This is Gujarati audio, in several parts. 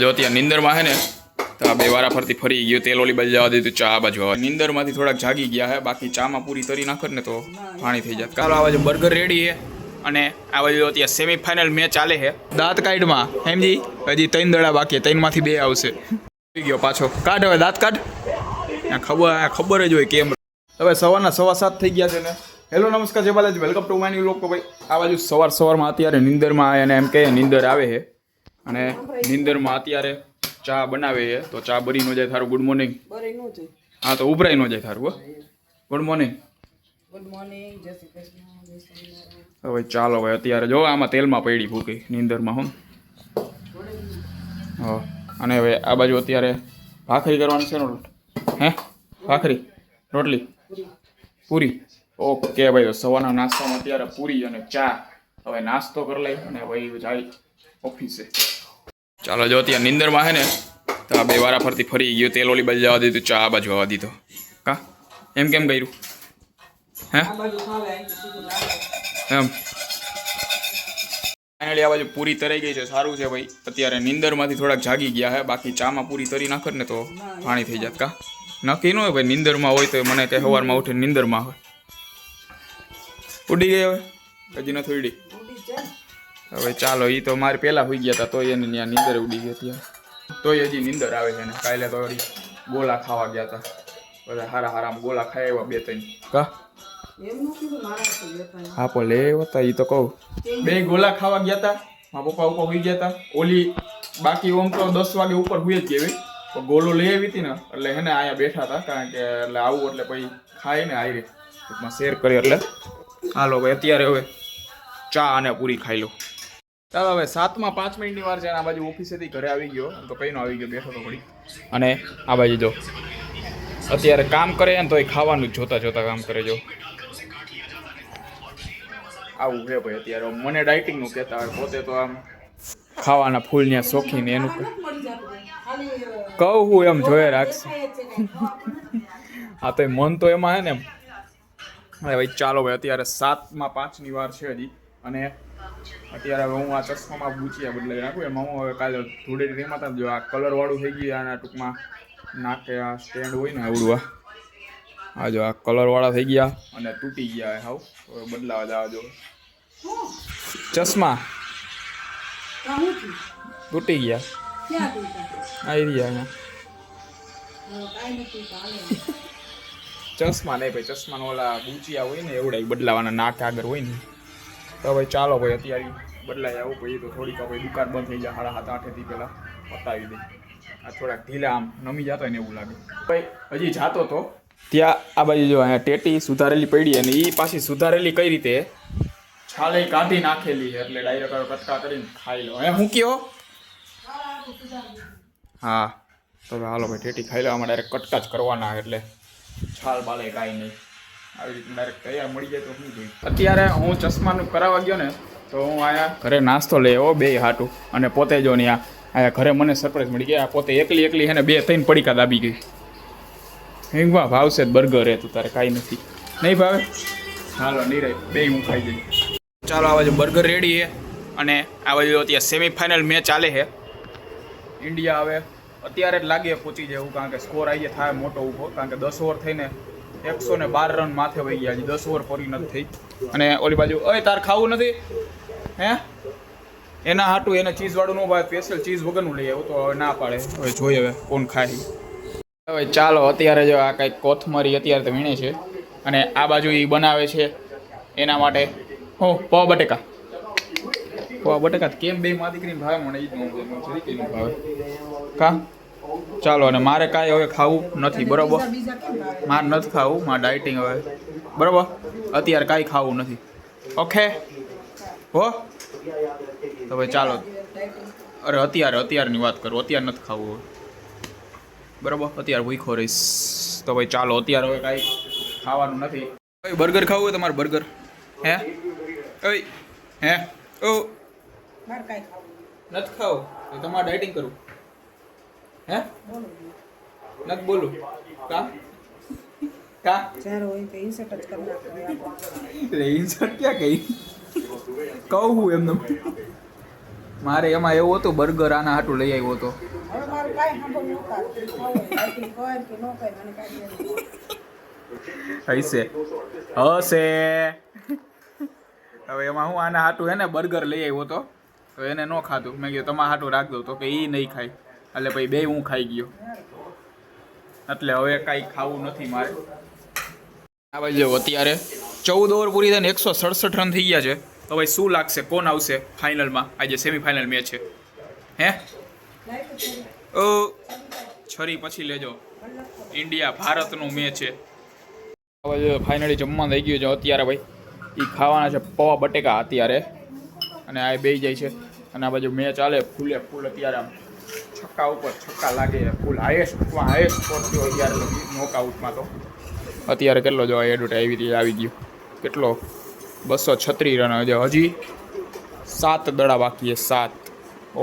જો ત્યાં નીંદરમાં હે ને તો આ બે વારા ફરતી ફરી ગયો, તેલ ઓલી બાજુ જવા દીધું, ચા આ બાજુ આવે. નીંદરમાંથી થોડાક જાગી ગયા હે, બાકી ચામાં પૂરી તરી નાખત ને તો પાણી થઈ જાય. ચાલો આ બાજુ બર્ગર રેડી છે અને આ બાજુ ત્યાં સેમીફાઇનલ મેચ ચાલે છે. દાંત કાઢમાં હેમજી હજી 3 દડા બાકી, 3માંથી 2 આવશે. થઈ ગયો પાછો, કાઢ હવે દાંત કાઢ. ખબર જ હોય કેમ. હવે સવારના 7:15 થઈ ગયા છે ને. હેલો નમસ્કાર જય Balaji, welcome to my new vlog. ભાઈ આ બાજુ સવારમાં અત્યારે નીંદરમાં અને એમ કે નીંદર આવે છે અને નીંદરમાં અત્યારે ચા બનાવે છે. તો ચા બરી ન જાય થારું. Good morning. હા તો ઉભરાઈ ન જાય થારું. Good morning. હવે ચાલો ભાઈ અત્યારે જો આમાં તેલમાં પડી ભૂકી નીંદરમાં હું. હા અને હવે આ બાજુ અત્યારે ભાખરી કરવાની છે ને. હે ભાખરી રોટલી પૂરી. ઓકે ભાઈ તો સવારના નાસ્તામાં અત્યારે પૂરી અને ચા. હવે નાસ્તો કરી લઈ અને ભાઈ જાય ઓફિસે. ચાલો જો ત્યાં નીંદરમાં છે ને તો આ બે વારા ફરતી ફરી ગયો, તેલ ઓલી બાજુ જવા દીધું, ચા આ બાજુ આવવા દીધો. કા એમ કેમ કર્યું? હે એમ ફાઇનલી આ બાજુ પૂરી તરાઈ ગઈ છે. સારું છે ભાઈ, અત્યારે નીંદરમાંથી થોડાક જાગી ગયા હે, બાકી ચામાં પૂરી તરી નાખત ને તો પાણી થઈ જાત. કા નક્કી ન હોય ભાઈ, નીંદરમાં હોય તો મને કે સવારમાં ઉઠે નીંદરમાં હોય. ઉડી ગઈ હવે હજી નથી ઉડી. હવે ચાલો, એ તો મારે પહેલાં હોઈ ગયા હતા તોય એને ત્યાં નીંદર ઉડી ગઈ ત્યાં, તોય હજી નીંદર આવે છે ને. કાલે તો વળી ગોલા ખાવા ગયા હતા, બધા હારા હારામાં ગોલા ખાઈ આવ્યા 2-3. કા હા પણ લે હતા એ તો કહું. 2 ગોલા ખાવા ગયા હતા, મારા પપ્પા ઉપર હોઈ ગયા હતા. ઓલી બાકી ઓમ તો 10 વાગે ઉપર હોઈ જ ગઈ, પણ ગોલો લઈ આવી હતી ને એટલે હે ને અહીંયા બેઠા હતા, કારણ કે એટલે આવું એટલે પછી ખાઈ ને આવી ટૂંકમાં શેર કરી. એટલે હાલો ભાઈ અત્યારે હવે ચા અને પૂરી ખાઈ લો. ચાલો હવે 7:05 વાર છે. આ બાજુ ઓફિસેથી ઘરે આવી ગયો, તો કઈ નો આવી ગયો, બેઠો તો ઘડી. અને આ બાજુ જો અત્યારે કામ કરે ને તોય ખાવાનું જોતા જોતા કામ કરે. જો આવું છે ભાઈ અત્યારે. મને ડાયટિંગનું કહેતા હોય, પોતે તો આમ ખાવાના ફૂલના શોખીન. એનું કહું હું એમ જોઈએ રાખશે. હા તો મન તો એમાં હે ને એમ. હવે ભાઈ ચાલો ભાઈ અત્યારે 7:05 વાર છે હજી. અને અત્યારે હવે હું આ ચશ્મામાં બૂચિયા બદલાવી નાખું. એમાં હું હવે કાલે ધૂળેટી રેમાતા જો આ કલરવાળું થઈ ગયું. આના ટૂંકમાં નાકે આ સ્ટેન્ડ હોય ને આવડું, આ જો આ કલરવાળા થઈ ગયા અને તૂટી ગયા હાવ. હવે બદલાવા જવા જો ચશ્મા તૂટી ગયા. આવી ગયા ચશ્મા નહીં ભાઈ, ચશ્માનો ઓલા બૂચિયા હોય ને એવડા બદલાવાના, નાક આગળ હોય ને. તો ભાઈ ચાલો ભાઈ અત્યારે બદલાઈ આવું. પછી તો થોડીક ભાઈ દુકાન બંધ થઈ જાય 7:30-8 પહેલાં પતાવી દે. આ થોડાક ઢીલા આમ નમી જતો હોય ને એવું લાગે. ભાઈ હજી જાતો તો ત્યાં આ બાજુ જો અહીંયા ટેટી સુધારેલી પડી, અને એ પાછી સુધારેલી કઈ રીતે છાલે કાઢી નાખેલી છે, એટલે ડાયરેક્ટ કટકા કરીને ખાઈ લો. હે હું કયો? હા તો હાલો ભાઈ ટેટી ખાઈ લો. આમાં ડાયરેક્ટ કટકા જ કરવાના, એટલે છાલ બાલે કાંઈ નહીં. આવી રીતે ડાયરેક્ટ તૈયાર મળી જાય તો શું જોઈએ. અત્યારે હું ચશ્માનું કરાવવા ગયો ને તો હું અહીંયા ઘરે નાસ્તો લઈ આવ્યો 2 હાટું, અને પોતે જો ને અહીંયા ઘરે મને સરપ્રાઈઝ મળી ગયા. પોતે એકલી હે ને 2-3 પડીકા દાબી ગઈ. હિંગમાં ભાવશે બર્ગર હે, તું તારે કાંઈ નથી નહીં ભાવે. હાલો નહીં રહે, 2 હું ખાઈ જઈ. ચાલો આ બાજુ બર્ગર રેડી છે અને આ બાજુ અત્યારે સેમીફાઇનલ મેચ ચાલે છે. ઇન્ડિયા હવે અત્યારે જ લાગે પહોંચી જાય એવું, કારણ કે સ્કોર આવી જાય થાય મોટો ઊભો, કારણ કે 10 ઓવર થઈને 112 રન માથે વહી ગયા. હજી 10 ઓવર પૂરી નથી થઈ. અને ઓલી બાજુ ઓય તાર ખાવું નથી હે? એના હાટું એને ચીઝવાળું ન ભાવે, સ્પેશિયલ ચીઝ વગરનું લઈ આવ્યું. તો હવે ના પાડે. હવે જોઈએ હવે કોણ ખાય. હવે ચાલો અત્યારે જો આ કંઈક કોથમરી અત્યારે તો વીણે છે, અને આ બાજુ એ બનાવે છે એના માટે પૌવા બટેકા. પૌવા બટેકા કેમ 2 માં દીકરીને ભાવે મને એ જ ન ભાવે. કા ચાલો, અને મારે કાંઈ હવે ખાવું નથી બરાબર. મારે નથી ખાવું, મારે ડાયટિંગ હવે બરાબર. અત્યારે કાંઈ ખાવું નથી. ઓકે હો તો ભાઈ ચાલો. અરે અત્યારની વાત કરું, અત્યારે નથી ખાવું હવે બરાબર. અત્યારે ભૂખો રહીશ. તો ભાઈ ચાલો અત્યારે હવે કાંઈ ખાવાનું નથી. ભાઈ બર્ગર ખાવું હોય તમારે બર્ગર? હે ઓય હે ઓ નથી ખાવું તો તમારે ડાયટિંગ કરું? હે નથી બોલું કા કા ઇન્સર્ટ ક્યાં ગઈ? કહું હું એમને મારે એમાં એવું હતું બર્ગર આના હાટું લઈ આવ્યો હતો. હવે મારું કાંઈ સાંભળ નહોતા લાઈટિંગ કર કે ન કર મને કાંઈ હશે હવે એમાં હું આના હાટું હે ને બર્ગર લઈ આવ્યો હતો તો એને ન ખાધું. મેં કીધું તમારા હાટું રાખ દઉં તો કે એ નહીં ખાય એટલે પછી બે હું ખાઈ ગયો એટલે હવે કાંઈ ખાવું નથી મારે. આ બાજુ અત્યારે 14 ઓવર પૂરી થઈને 167 રન થઈ ગયા છે. તો ભાઈ શું લાગશે કોણ આવશે ફાઇનલમાં? આજે સેમીફાઇનલ મેચ છે હે ઓ છરી પછી લેજો ઇન્ડિયા ભારતનું મેચ છે. હવે ફાઇનલી જમવા થઈ ગયું છે અત્યારે ભાઈ એ ખાવાના છે પૌવા બટેકા અત્યારે અને આ બે જાય છે અને આ બાજુ મેચ ચાલે ફૂલે ફૂલ અત્યારે આમ છક્કા ઉપર છક્કા લાગે ફૂલ હાઈએસ્ટ સ્કોર થયો અત્યારે નોકઆઉટમાં. તો અત્યારે કેટલો જો એડવર્ટાઈઝ આવી ગયું કેટલો 236 રન. હજી 7 દડા બાકી છે 7.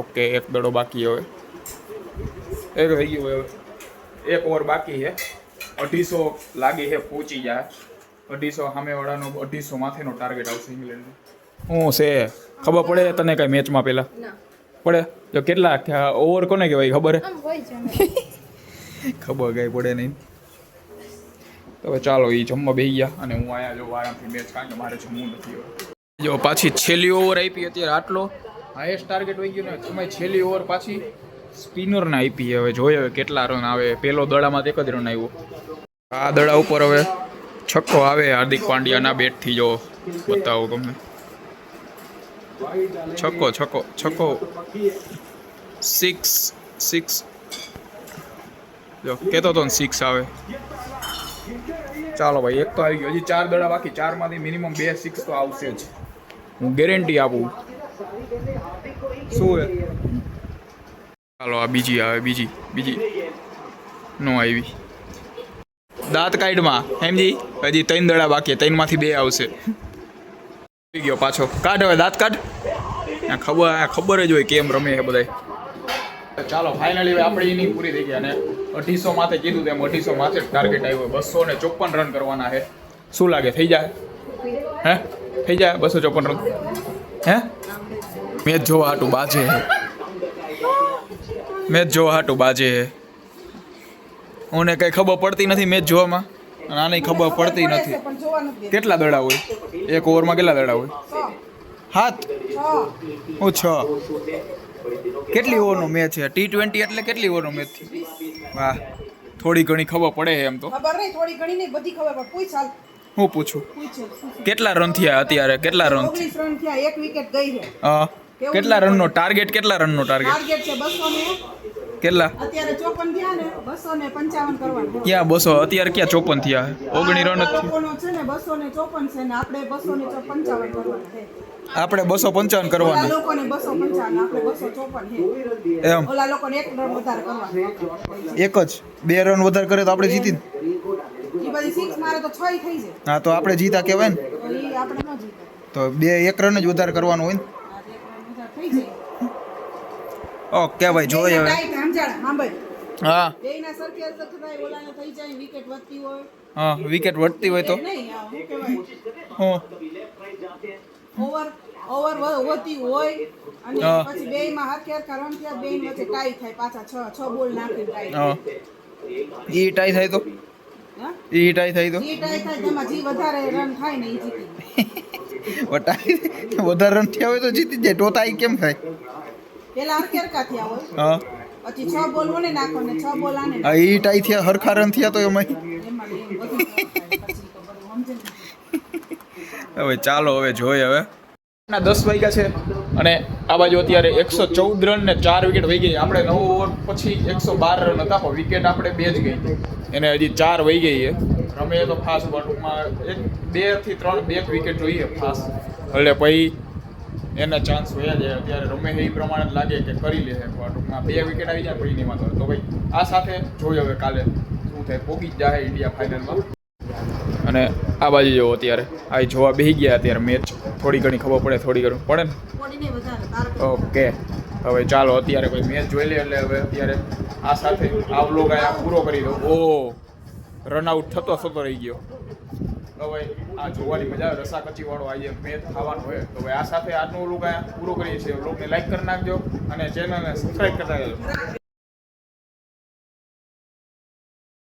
ઓકે 1 દડો બાકી હવે એક થઈ ગયું હવે 1 ઓવર બાકી છે. 250 લાગે છે પહોંચી જાય 250 સામેવાળાનો 250 માથેનો ટાર્ગેટ આવશે ઇંગ્લેન્ડનો. શું છે ખબર પડે તને કઈ મેચમાં પહેલાં પડે જો કેટલા ઓવર કોને કહેવાય ખબર હે? ખબર કઈ પડે નહીં. તો હવે ચાલો એ જમવા બેસી ગયા અને હું અહીંયા જો આરામથી મેચ કારણ કે મારે જમવું નથી. જો પાછી છેલ્લી ઓવર આપી અત્યારે આટલો હાઈએસ્ટ ટાર્ગેટ વહી ગયો ને સમય છેલ્લી ઓવર પાછી સ્પિનરને આપી. હવે જોઈએ હવે કેટલા રન આવે. પહેલો દડામાં 1 જ રન આવ્યો. આ દડા ઉપર હવે છક્કો આવે હાર્દિક પાંડ્યાના બેટથી જો બતાવો તમને છક્કો 6 જો કહેતો હતો ને 6 આવે. ચાલો ભાઈ એક તો આવી ગયો. હજી 4 દડા બાકી. 4 માંથી મિનિમમ 2 6 તો આવશે જ હું ગેરંટી આપું. શું હે ચાલો આ બીજી આવે બીજી નો આવી. દાંત કાઢમાં હેમજી હજી 3 દડા બાકી 3 માંથી 2 આવશે. આવી ગયો પાછો કાઢ હવે દાંત કાઢ. ખબર જ હોય કેમ રમે છે બધા. ચાલો ફાઇનલી હવે આપણી ઇનિંગ પૂરી થઈ ગઈ અને 250 માથે કીધું તેમ 250 માથે ટાર્ગેટ આવ્યો. 254 રન કરવાના છે. શું લાગે થઈ જાય હે? થઈ જાય 254 રન હે? મેચ જોવા હાટું બાજે હે મને કંઈ ખબર પડતી નથી મેચ જોવામાં અને આને ખબર પડતી નથી. કેટલા દડા હોય એક ઓવરમાં? કેટલા દડા હોય? 7 હું 6. કેટલી ઓવરનો મેચ છે? T20 એટલે કેટલી ઓવરનો મેચ છે? વાહ થોડી ઘણી ખબર પડે એમ તો. ખબર નહીં થોડી ઘણી નહીં બધી ખબર પડે. પૂછ હાલ હું પૂછું કેટલા રન થયા અત્યારે? કેટલા રન? 19 રન થયા. 1 વિકેટ ગઈ છે. કેટલા રનનો ટાર્ગેટ? કેટલા રનનો ટાર્ગેટ? ટાર્ગેટ છે 200 ને કેટલા? અત્યારે 54 થયા ને 255 કરવાના. ક્યાં 200? અત્યારે ક્યાં 54 થયા? 19 રન જ લોકોનો છે ને 254 છે ને આપણે 255 કરવાના છે. આપણે 255 કરવાના. લોકોને 255 આપણે 254 છે એમ. ઓલા લોકોને 1 રન વધારે કરવાના. એક જ 2 રન વધારે કરે તો આપણે જીતી. ઈ બધી 6 મારે તો 6 થઈ જાય. હા તો આપણે જીતા કહેવાય ને. તો ઈ આપણે ન જીતા. તો 1 રન જ વધારે કરવાનું હોય ને. આ 1 રન વધારે થઈ જાય. ઓકે ભાઈ જોઈએ હવે. હા બેયના સરખી અસર થાય ઓલાને થઈ જાય વિકેટ વધતી હોય. હા વિકેટ વધતી હોય તો નહીં આ શું કહેવાય હું ઓવર વધતી હોય અને હા. પછી બેયમાં હાથ રન થયા બેય વચ્ચે ટાઈ થાય પાછા 6 બોલ નાખી ટાઈ. હા ઈ ટાઈ થાય તો હા ઈ ટાઈ થાય તો ઈ ટાઈ થાય તેમાં જે વધારે રન થાય ને ઈ જીતી. વધારે રન થયા હોય તો જીતી જાય. તો તાઈ કેમ થાય? પેલા હરખેરકા થયા હોય હા પછી 6 બોલ ઓને નાખો ને 6 બોલ આને આ ઈ ટાઈ થયા હરખા રન થયા તો એમાં એમાં બધું થાય પછી તો બધું સમજે ને. હવે ચાલો હવે જોઈએ હવે 10 વાગ્યા છે અને આ બાજુ અત્યારે 114 રન ને 4 વિકેટ વહી ગઈ. આપણે 9 ઓવર પછી 112 રન હતા પણ વિકેટ આપણે 2 જ ગઈ એને હજી 4 વહી ગઈ છે. રમે તો ફાસ્ટ બોલમાં 2 થી 3 વિકેટ જોઈએ ફાસ્ટ એટલે પછી એના ચાન્સ હોયા જાય. અત્યારે રમે એ પ્રમાણે લાગે કે કરી લે ટૂંકમાં 2 વિકેટ આવી જાય પછી નહીં વાંધો. તો ભાઈ આ સાથે જોઈએ હવે કાલે શું થાય. પોગી જ જાય ઇન્ડિયા ફાઇનલમાં. અને આ બાજુ જેવો અત્યારે આ જોવા બેસી ગયા અત્યારે મેચ થોડી ઘણી ખબર પડે થોડી ઘણી પડે ને. ઓકે હવે ચાલો અત્યારે કોઈ મેચ જોઈ લે એટલે હવે અત્યારે આ સાથે આ વ્લોગ આ પૂરો કરી દો. ઓ રન આઉટ થતો રહી ગયો. તો ભાઈ આ જોવાની મજા આવે રસા કચીવાળો આજે મેં ખાવાનું હોય તો ભાઈ આ સાથે આજનું વ્લોગ અહીંયા પૂરો કરીએ છીએ. વ્લોગને લાઈક કરી નાખજો અને ચેનલને સબસ્ક્રાઈબ કરતા રહેજો.